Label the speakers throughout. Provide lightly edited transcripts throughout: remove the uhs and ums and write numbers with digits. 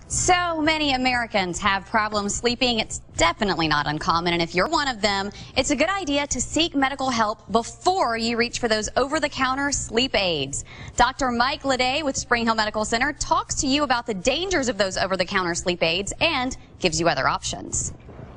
Speaker 1: So many Americans have problems sleeping. It's definitely not uncommon, and if you're one of them, it's a good idea to seek medical help before you reach for those over-the-counter sleep aids. Dr. Mike Ledet with Springhill Medical Center talks to you about the dangers of those over-the-counter sleep aids and gives you other options.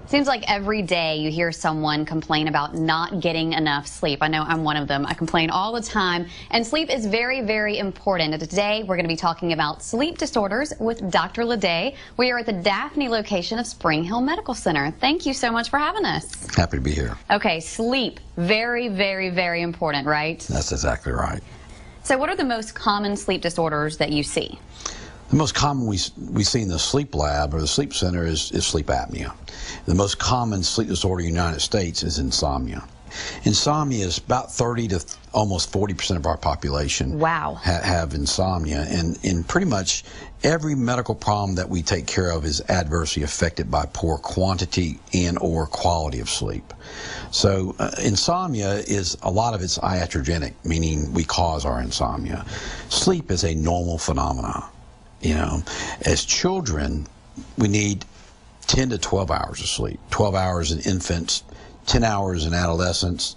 Speaker 1: Seems like every day you hear someone complain about not getting enough sleep. I know I'm one of them. I complain all the time, and sleep is very, very important. And today we're going to be talking about sleep disorders with Dr. Ledet. We are at the Daphne location of Springhill Medical Center. Thank you so much for having us.
Speaker 2: Happy to be here.
Speaker 1: Okay, sleep, very, very, very important, right?
Speaker 2: That's exactly right.
Speaker 1: So what are the most common sleep disorders that you see?
Speaker 2: The most common we see in the sleep lab or the sleep center is sleep apnea. The most common sleep disorder in the United States is insomnia. Insomnia is about 30 to almost 40% of our population.
Speaker 1: Wow.
Speaker 2: Have insomnia, and pretty much every medical problem that we take care of is adversely affected by poor quantity and or quality of sleep. So insomnia is, a lot of it's iatrogenic, meaning we cause our insomnia. Sleep is a normal phenomenon. You know, as children, we need 10 to 12 hours of sleep. 12 hours in infants, 10 hours in adolescents,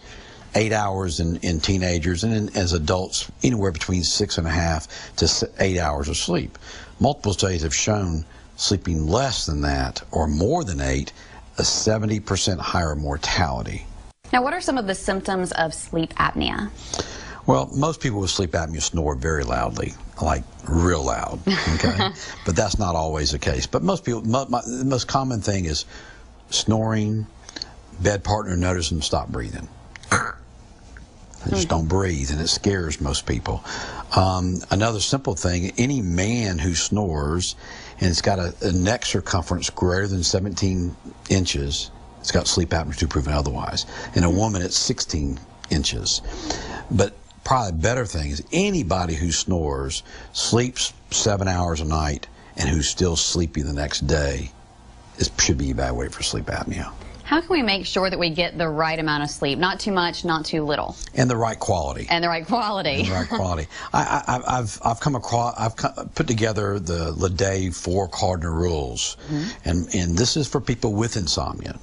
Speaker 2: 8 hours in teenagers, and as adults, anywhere between 6.5 to 8 hours of sleep. Multiple studies have shown sleeping less than that or more than 8, a 70% higher mortality.
Speaker 1: Now, what are some of the symptoms of sleep apnea?
Speaker 2: Well, most people with sleep apnea snore very loudly, like real loud, okay? But that's not always the case. But most people, the most common thing is snoring, bed partner notices them stop breathing. They just don't breathe, and it scares most people. Another simple thing, any man who snores and it's got a neck circumference greater than 17 inches, it's got sleep apnea to proven otherwise. In a woman, it's 16 inches. But probably a better thing is anybody who snores, sleeps 7 hours a night, and who's still sleepy the next day should be evaluated for sleep apnea.
Speaker 1: How can we make sure that we get the right amount of sleep? Not too much, not too little.
Speaker 2: And the right quality.
Speaker 1: And the right quality.
Speaker 2: And the right quality. I've put together the Ledet 4 cardinal rules, and this is for people with insomnia.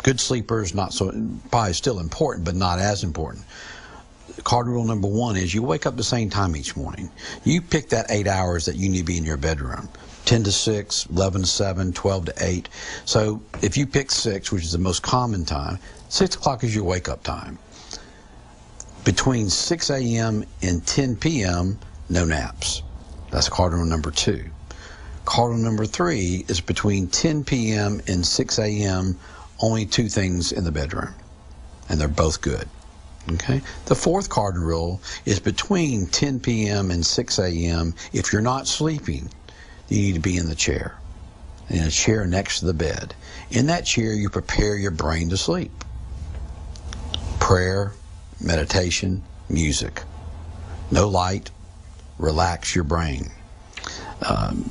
Speaker 2: Good sleepers, not so, probably still important, but not as important. Cardinal rule number 1 is you wake up the same time each morning. You pick that 8 hours that you need to be in your bedroom. 10 to 6, 11 to 7, 12 to 8. So if you pick 6, which is the most common time, 6 o'clock is your wake up time. Between 6 a.m. and 10 p.m., no naps. That's cardinal number 2. Cardinal number 3 is between 10 p.m. and 6 a.m., only 2 things in the bedroom, and they're both good. Okay. The 4th cardinal rule is between 10 p.m. and 6 a.m. If you're not sleeping, you need to be in the chair, in a chair next to the bed. In that chair, you prepare your brain to sleep. Prayer, meditation, music. No light. Relax your brain.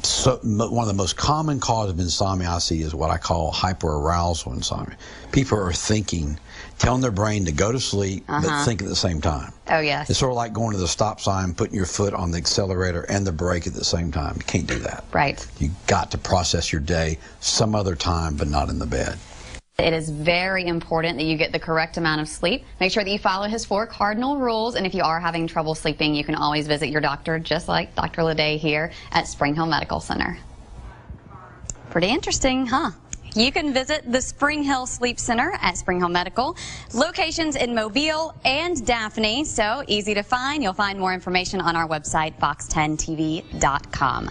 Speaker 2: So one of the most common causes of insomnia I see is what I call hyperarousal insomnia. People are thinking, telling their brain to go to sleep, but think at the same time.
Speaker 1: Oh, yes.
Speaker 2: It's sort of like going to the stop sign, putting your foot on the accelerator and the brake at the same time. You can't do that.
Speaker 1: Right.
Speaker 2: You've got to process your day some other time, but not in the bed.
Speaker 1: It is very important that you get the correct amount of sleep. Make sure that you follow his 4 cardinal rules, and if you are having trouble sleeping, you can always visit your doctor, just like Dr. Ledet here at Springhill Medical Center. Pretty interesting, huh? You can visit the Springhill Sleep Center at Springhill Medical. Locations in Mobile and Daphne, so easy to find. You'll find more information on our website, fox10tv.com.